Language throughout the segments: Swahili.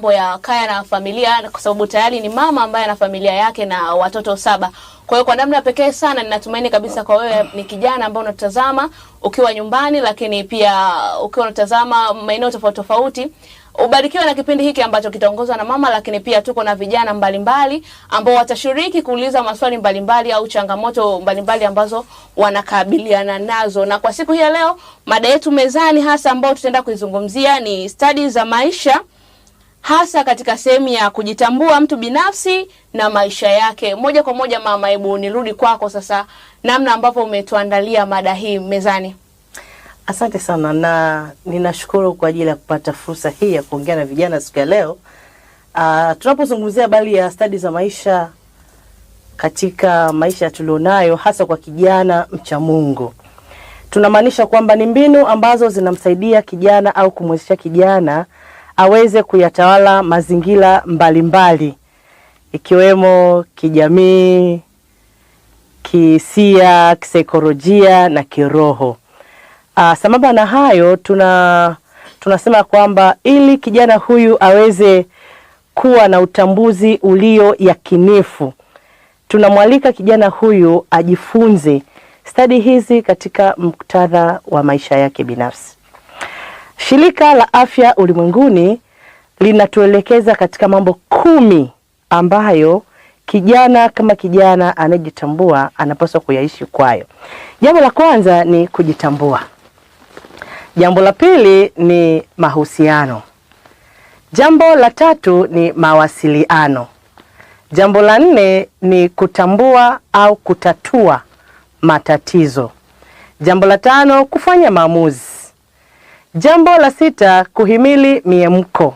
ya kaya na familia, kwa sababu tayari ni mama ambaye ana familia yake na watoto 7. Kwa hiyo kwa namna pekee sana ninatumaini kabisa kwa wewe ni kijana ambaye unatazama ukiwa nyumbani, lakini pia ukiwa unatazama maeneo tofauti tofauti, ubarikiwe na kipindi hiki ambacho kitaongozwa na mama, lakini pia tuko na vijana mbalimbali ambao watashiriki kuuliza maswali mbalimbali au changamoto mbalimbali ambazo wanakabiliana nazo. Na kwa siku hii ya leo mada yetu mezani hasa ambao tutaenda kuizungumzia ni studies za maisha, hasa katika sehemu ya kujitambua mtu binafsi na maisha yake. Moja kwa moja mama, hebu nirudi kwako sasa, namna ambapo umetuandalia mada hii mezani. Asante sana, na ninashukuru kwa ajili ya kupata fursa hii ya kuongea na vijana siku ya leo. Tunapozungumzia habari ya studies za maisha katika maisha tulionayo, hasa kwa kijana mcha Mungu, tunamaanisha kwamba ni mbinu ambazo zinamsaidia kijana au kumwezesha kijana aweze kuyatawala mazingira mbalimbali, ikiwemo kijamii, kihisia, kisaikolojia na kiroho. Sambamba na hayo, tunasema kwamba ili kijana huyu aweze kuwa na utambuzi ulio yakinifu, tunamwalika kijana huyu ajifunze stadi hizi katika muktadha wa maisha yake binafsi. Shirika la Afya Ulimwenguni linatuelekeza katika mambo 10 ambayo kijana kama kijana anajitambua anapaswa kuyaishi kwayo. Jambo la kwanza ni kujitambua. Jambo la pili ni mahusiano. Jambo la tatu ni mawasiliano. Jambo la 4 ni kutambua au kutatua matatizo. Jambo la 5 kufanya maamuzi. Jambo la 6 kuhimili miemko.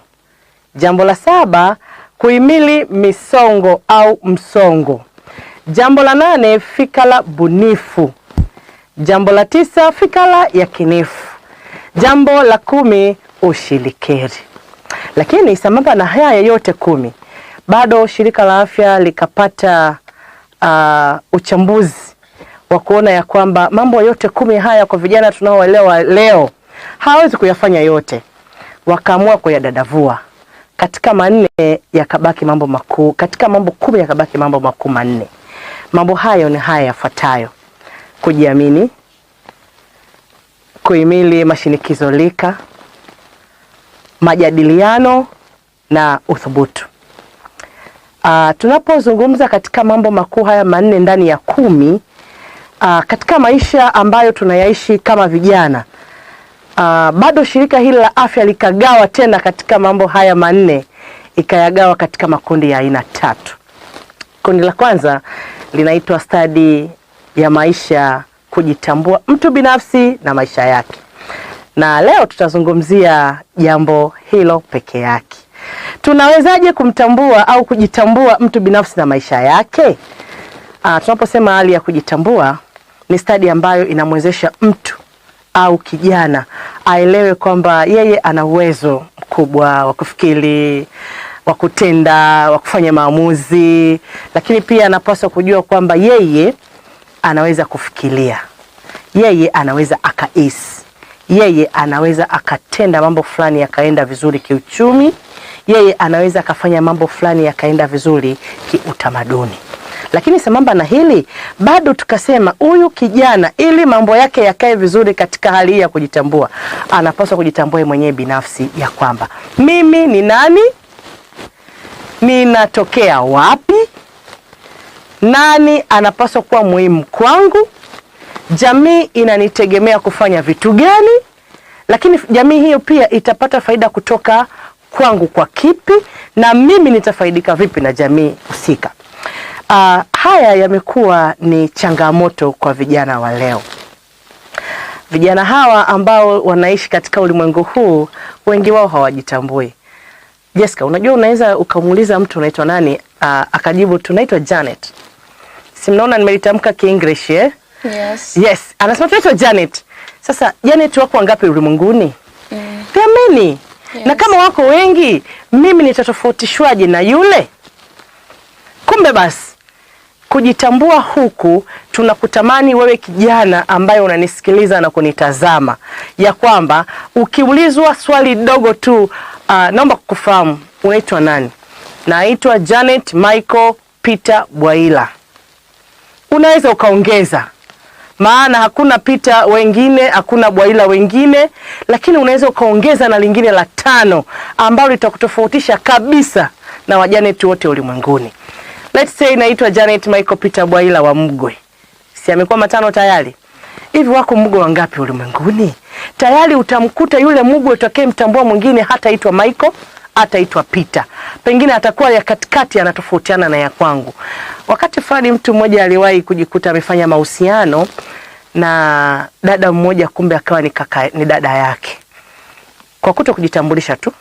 Jambo la 7 kuhimili misongo au msongo. Jambo la 8 fikra bunifu. Jambo la 9 fikra yakinifu. Jambo la 10 ushirikeri. Lakini sambamba na haya yote 10, bado shirika la afya likapata uchambuzi wa kuona ya kwamba mambo yote 10 haya kwa vijana tunaoelewa leo hawezi kuyafanya yote. Wakaamua kuyadadavua katika 4 yakabaki mambo makuu, katika mambo 10 yakabaki mambo makuu 4. Mambo hayo ni haya yafuatayo: kujiamini, kuhimili mashinikizo lika, majadiliano na uthubutu. Tunapozungumza katika mambo makuu haya 4 ndani ya 10, katika maisha ambayo tunayaishi kama vijana, bado shirika hili la afya likagawa tena katika mambo haya 4, ikayagawa katika makundi ya aina 3. Kundi la kwanza linaitwa stadi ya maisha, kujitambua mtu binafsi na maisha yake. Na leo tutazungumzia jambo hilo peke yake. Tunawezaje kumtambua au kujitambua mtu binafsi na maisha yake? Tunaposema hali ya kujitambua, ni stadi ambayo inamwezesha mtu au kijana aelewe kwamba yeye ana uwezo mkubwa wa kufikiri, wa kutenda, wa kufanya maamuzi, lakini pia anapaswa kujua kwamba yeye anaweza kufikiria, yeye anaweza akaisi, yeye anaweza akatenda mambo fulani yakaenda vizuri kiuchumi, yeye anaweza akafanya mambo fulani yakaenda vizuri kiutamaduni. Lakini sambamba na hili, bado tukasema huyu kijana ili mambo yake yakae vizuri katika hali hii ya kujitambua, anapaswa kujitambua mwenyewe binafsi ya kwamba mimi ni nani, ninatokea wapi, nani anapaswa kuwa muhimu kwangu, jamii inanitegemea kufanya vitu gani, lakini jamii hiyo pia itapata faida kutoka kwangu kwa kipi, na mimi nitafaidika vipi na jamii husika. Haya yamekuwa ni changamoto kwa vijana wa leo. Vijana hawa ambao wanaishi katika ulimwengu huu, wengi wao hawajitambui. Jessica, unajua unaweza ukamuuliza mtu unaitwa nani, akajibu tunaitwa Janet. Si mnaona nimelitamka ki-English eh? Yes. Anasema tunaitwa Janet. Sasa Janet wako wangapi ulimwenguni? There are many. Yes. Na kama wako wengi, mimi nitatofautishwaje na yule? Kumbe basi kujitambua huku tunakutamani wewe kijana ambaye unanisikiliza na kunitazama, ya kwamba ukiulizwa swali dogo tu, naomba kukufahamu unaitwa nani? Naitwa Janet Michael Peter Bwaila. Unaweza ukaongeza, maana hakuna Peter wengine, hakuna Bwaila wengine, lakini unaweza ukaongeza na lingine la 5 ambalo litakutofautisha kabisa na wajanet wote ulimwenguni. Let's say naitwa Janet Michael Peter Bwaila wa Mgwe. Si amekuwa 5 tayari? Hivi wako Mgwe wangapi ulimwenguni? Tayari utamkuta yule Mgwe utakayemtambua mwingine hataitwa Michael, hataitwa Peter. Pengine atakuwa ya katikati, anatofautiana na ya kwangu. Wakati fulani mtu mmoja aliwahi kujikuta amefanya mahusiano na dada mmoja, kumbe akawa ni dada yake. Kwa kuto kujitambulisha tu.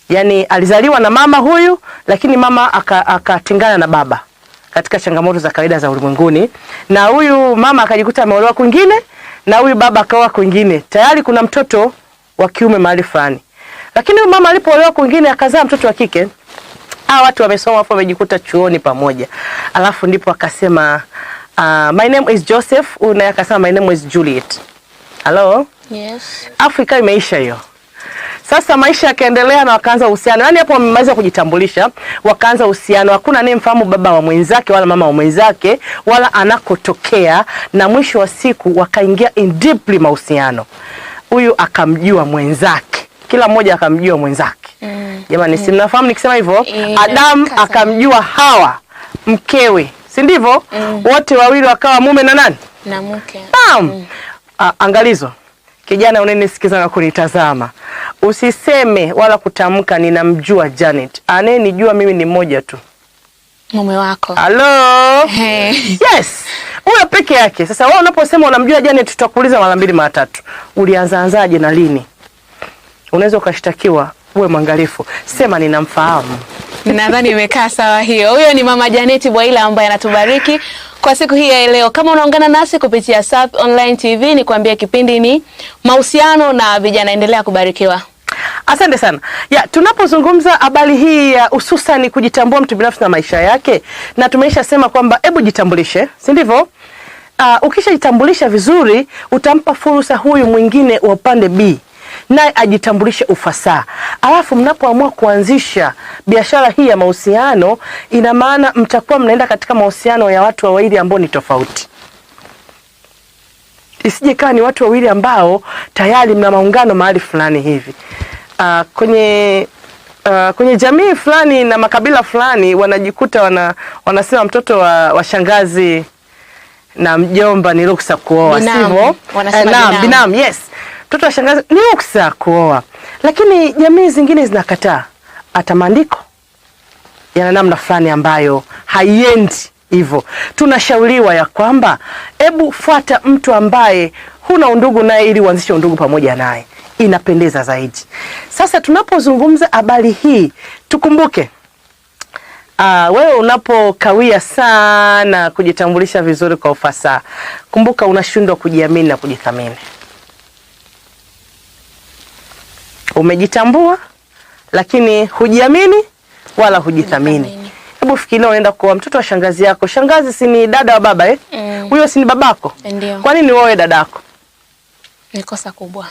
Yaani alizaliwa na mama huyu, lakini mama akatengana na baba katika changamoto za kawaida za ulimwenguni, na huyu mama akajikuta ameolewa kwingine na huyu baba akaoa kwingine. Tayari kuna mtoto wa kiume mahali fulani. Lakini huyu mama alipoolewa kwingine akazaa mtoto wa kike. Hawa watu wamesoma hapo, wamejikuta chuoni pamoja. Alafu ndipo akasema my name is Joseph, na akasema my name is Juliet. Hello? Yes. Afrika imeisha hiyo. Sasa maisha yakaendelea na wakaanza uhusiano. Yaani hapo wamemaliza kujitambulisha, wakaanza uhusiano. Hakuna anayemfahamu baba wa mwenzake wala mama wa mwenzake wala anakotokea, na mwisho wa siku wakaingia in deeply mahusiano. Huyu akamjua mwenzake. Kila mmoja akamjua mwenzake. Jamani, si mnafahamu nikisema hivyo? Adam akamjua Hawa mkewe. Si ndivyo? Wote wawili wakawa mume na nani? Na mke. Angalizo. Kijana unanisikiza na kunitazama, usiseme wala kutamka ninamjua Janet. Anayenijua mimi ni mmoja tu, mume wako. Hello? Hey. Yes. Huyo peke yake. Sasa wewe unaposema unamjua Janet, tutakuuliza mara 2 mara 3. Ulianzaanzaje na lini? Unaweza ukashtakiwa. Uwe mwangalifu. Sema ninamfahamu. Nadhani imekaa sawa hiyo. Huyo ni Mama Janet Bwaila ambaye anatubariki kwa siku hii ya leo. Kama unaungana nasi kupitia SAP Online TV, ni kuambia kipindi ni mahusiano na vijana. Endelea kubarikiwa. Asante sana. Tunapozungumza habari hii ya hususan kujitambua mtu binafsi na maisha yake, na tumeisha sema kwamba hebu jitambulishe, si ndivyo? Ukishajitambulisha vizuri, utampa fursa huyu mwingine wa upande B naye ajitambulishe ufasaha. Alafu mnapoamua kuanzisha biashara hii ya mahusiano, ina maana mtakuwa mnaenda katika mahusiano ya watu wawili ambao ni tofauti. Isije kaa ni watu wawili ambao tayari mna maungano mahali fulani hivi. Kwenye jamii fulani na makabila fulani wanajikuta wanasema mtoto wa shangazi na mjomba ni ruksa kuoa, sivyo? Naam, binamu, yes. Mtoto wa shangazi ni ruksa kuoa. Lakini jamii zingine zinakataa. Hata maandiko yana namna fulani ambayo haiendi hivyo. Tunashauriwa ya kwamba hebu fuata mtu ambaye huna undugu naye ili uanzishe undugu pamoja naye. Inapendeza zaidi. Sasa tunapozungumza habari hii, tukumbuke wewe unapokawia sana kujitambulisha vizuri kwa ufasaha, kumbuka unashindwa kujiamini na kujithamini. Umejitambua lakini hujiamini wala hujithamini. Hebu fikiria unaenda kwa mtoto wa shangazi yako. Shangazi si ni dada wa baba Huyo si ni babako? Ndio. Kwa nini wewe dadako? Ni kosa kubwa.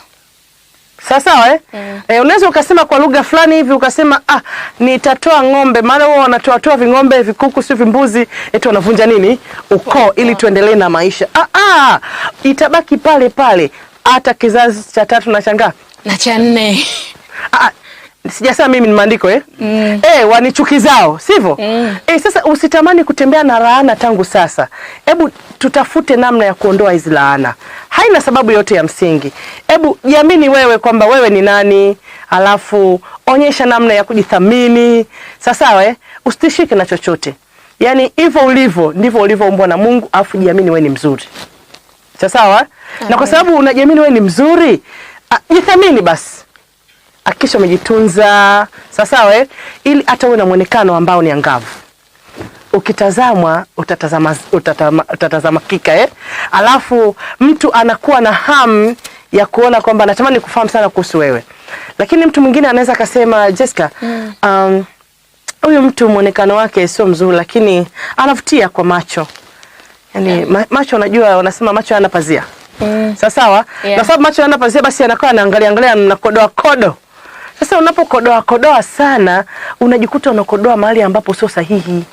Sawa unaweza ukasema kwa lugha fulani hivi ukasema nitatoa ng'ombe, maana wao wanatoa ving'ombe, vikuku, sio vimbuzi, eti wanavunja nini? Ukoo ili tuendelee na maisha. Itabaki pale pale hata kizazi cha 3 na cha ngapi? Na cha 4. Sijasema mimi ni maandiko wanichukizao, sivyo? Sasa usitamani kutembea na laana tangu sasa. Hebu tutafute namna ya kuondoa hizi laana. Haina sababu yote ya msingi. Hebu jiamini wewe kwamba wewe ni nani, alafu onyesha namna ya kujithamini. Sawa usitishike na chochote. Yaani hivyo ulivyo ndivyo ulivyoumbwa na Mungu, alafu jiamini wewe ni mzuri. Sawa? Na kwa sababu unajiamini wewe ni mzuri, jithamini basi. Hakikisha umejitunza, sawa ili hata uwe na muonekano ambao ni angavu. Ukitazamwa utatazama kika alafu mtu anakuwa na hamu ya kuona kwamba anatamani kufahamu sana kuhusu wewe. Lakini mtu mwingine anaweza akasema, Jessica, huyu mtu muonekano wake sio mzuri lakini anavutia kwa macho. Yaani macho, unajua wanasema macho yana pazia. Sawa? Na sababu macho yana pazia, basi anakuwa anaangalia na kodo. Sasa unapokodoa sana, unajikuta unakodoa mahali ambapo sio sahihi.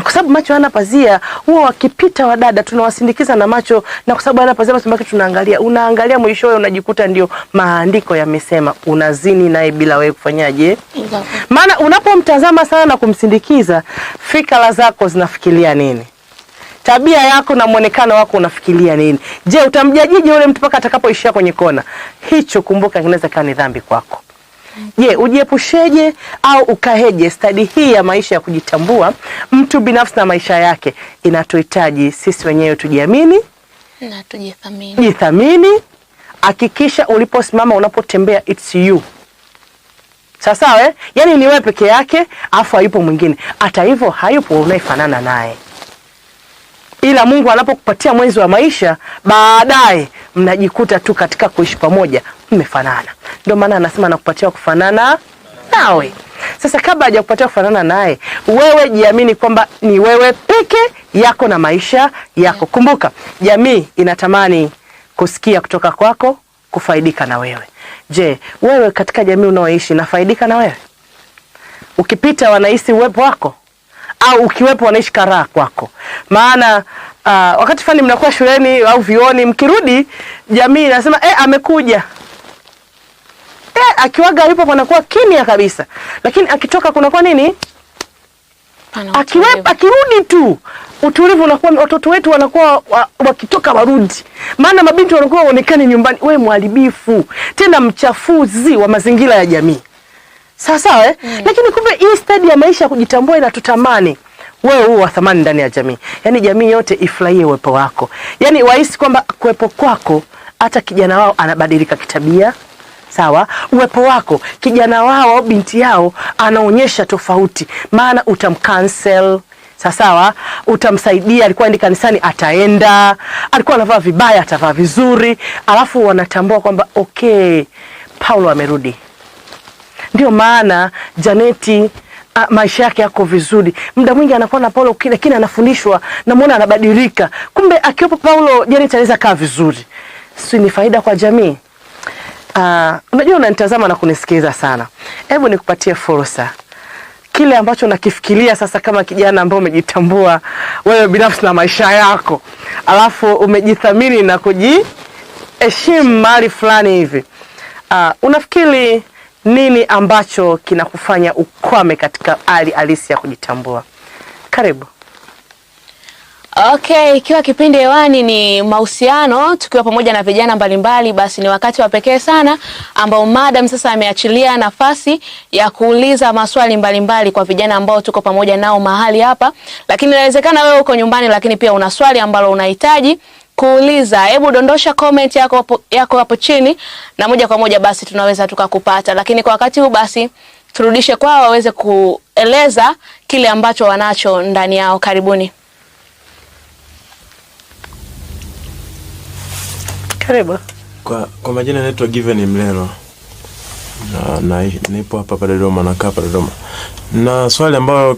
Kwa sababu macho hana pazia, huwa wakipita wadada tunawasindikiza na macho, na kwa sababu hana pazia basi mbaki unaangalia mwisho wewe unajikuta ndio maandiko yamesema unazini naye bila wewe kufanyaje? Maana unapomtazama sana na kumsindikiza, fikra zako zinafikiria nini? Tabia yako na muonekano wako unafikiria nini? Je, utamjajije yule mtu mpaka atakapoishia kwenye kona? Hicho kumbuka kinaweza kuwa ni dhambi kwako. Je, ujiepusheje au ukaheje? Stadi hii ya maisha ya kujitambua mtu binafsi na maisha yake inatuhitaji sisi wenyewe tujiamini na tujithamini. Jithamini, hakikisha uliposimama unapotembea it's you. Sawa Yaani ni wewe peke yake, afu hayupo mwingine. Hata hivyo hayupo unayefanana naye. Ila Mungu anapokupatia mwenzi wa maisha, baadaye mnajikuta tu katika kuishi pamoja mmefanana. Ndio maana anasema nakupatia kufanana nawe. Sasa kabla hajakupatia kufanana naye, wewe jiamini kwamba ni wewe peke yako na maisha yako. Kumbuka, jamii inatamani kusikia kutoka kwako, kufaidika na wewe. Je, wewe katika jamii unaoishi nafaidika na wewe? Ukipita wanahisi uwepo wako? Au ukiwepo wanaishi karaha kwako? Maana wakati fulani mnakuwa shuleni au vioni, mkirudi jamii inasema amekuja. Akiwaga alipo panakuwa kimya kabisa. Lakini akitoka kunakuwa nini? Akirudi tu utulivu unakuwa, watoto wetu wanakuwa wakitoka warudi. Maana mabinti wanakuwa waonekane nyumbani, wewe mharibifu, tena mchafuzi wa mazingira ya jamii. Sawa Lakini kumbe hii stadi ya maisha kujitambua inatutamani wewe uwe wa thamani ndani ya jamii. Yaani jamii yote ifurahie uwepo wako. Yaani wahisi kwamba kuwepo kwako hata kijana wao anabadilika kitabia. Sawa? Uwepo wako kijana wao au binti yao anaonyesha tofauti. Maana utamcancel. Sawa? Utamsaidia, alikuwa ndi kanisani ataenda, alikuwa anavaa vibaya atavaa vizuri, alafu wanatambua kwamba okay, Paulo amerudi. Ndio maana Janeti maisha yake yako vizuri. Muda mwingi anakuwa na Paulo lakini anafundishwa na muona anabadilika. Kumbe akiwepo Paulo Janeti anaweza kaa vizuri. Si ni faida kwa jamii? Unajua unanitazama na kunisikiliza sana. Hebu nikupatie fursa. Kile ambacho nakifikiria sasa kama kijana ambaye umejitambua wewe binafsi na maisha yako, alafu umejithamini na kujiheshimu mahali fulani hivi. Unafikiri nini ambacho kinakufanya ukwame katika hali halisi ya kujitambua? Karibu. Okay, ikiwa kipindi hewani ni mahusiano tukiwa pamoja na vijana mbalimbali, basi ni wakati wa pekee sana ambao madam sasa ameachilia nafasi ya kuuliza maswali mbalimbali kwa vijana ambao tuko pamoja nao mahali hapa. Lakini inawezekana wewe uko nyumbani lakini pia una swali ambalo unahitaji kuuliza. Hebu dondosha comment yako hapo chini na moja kwa moja basi tunaweza tukakupata. Lakini kwa wakati huu basi turudishe kwao waweze kueleza kile ambacho wanacho ndani yao. Karibuni. Karibu. Kwa majina naitwa Given Mlelo. Na nipo hapa Dodoma, nakaa hapa Dodoma. Na swali ambalo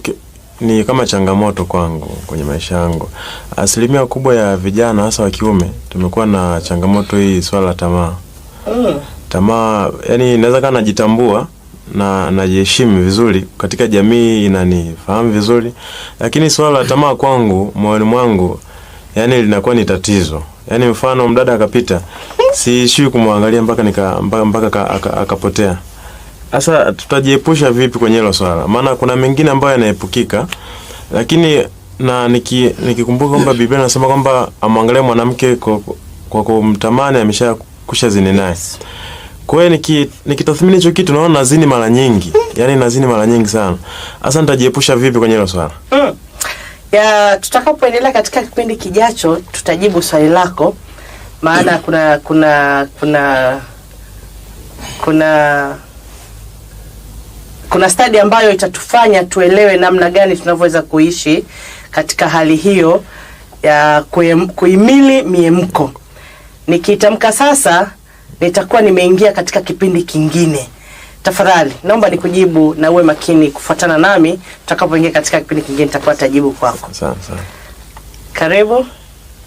ni kama changamoto kwangu kwenye maisha yangu. Asilimia kubwa ya vijana hasa wa kiume tumekuwa na changamoto hii, swala la tamaa. Tamaa, yani naweza kana najitambua na najiheshimu vizuri katika jamii, inanifahamu vizuri, lakini swala la tamaa kwangu moyoni mwangu yani linakuwa ni tatizo. Yani mfano mdada akapita, siishui kumwangalia mpaka akapotea. Sasa tutajiepusha vipi kwenye hilo swala? Maana kuna mengine ambayo yanaepukika, lakini na nikikumbuka kwamba Biblia inasema kwamba amwangalie mwanamke kwa kumtamani ameshakusha zini naye. Kwa hiyo nikitathmini hicho kitu naona nazini mara nyingi. Yaani nazini mara nyingi sana. Sasa nitajiepusha vipi kwenye hilo swala? Ya tutakapoendelea katika kipindi kijacho tutajibu swali lako, maana kuna stadi ambayo itatufanya tuelewe namna gani tunavyoweza kuishi katika hali hiyo ya kuhimili miemko. Nikitamka sasa nitakuwa nimeingia katika kipindi kingine. Tafadhali naomba nikujibu na uwe makini kufuatana nami. Tutakapoingia katika kipindi kingine nitakuwa tajibu kwako. Sawa. Karibu.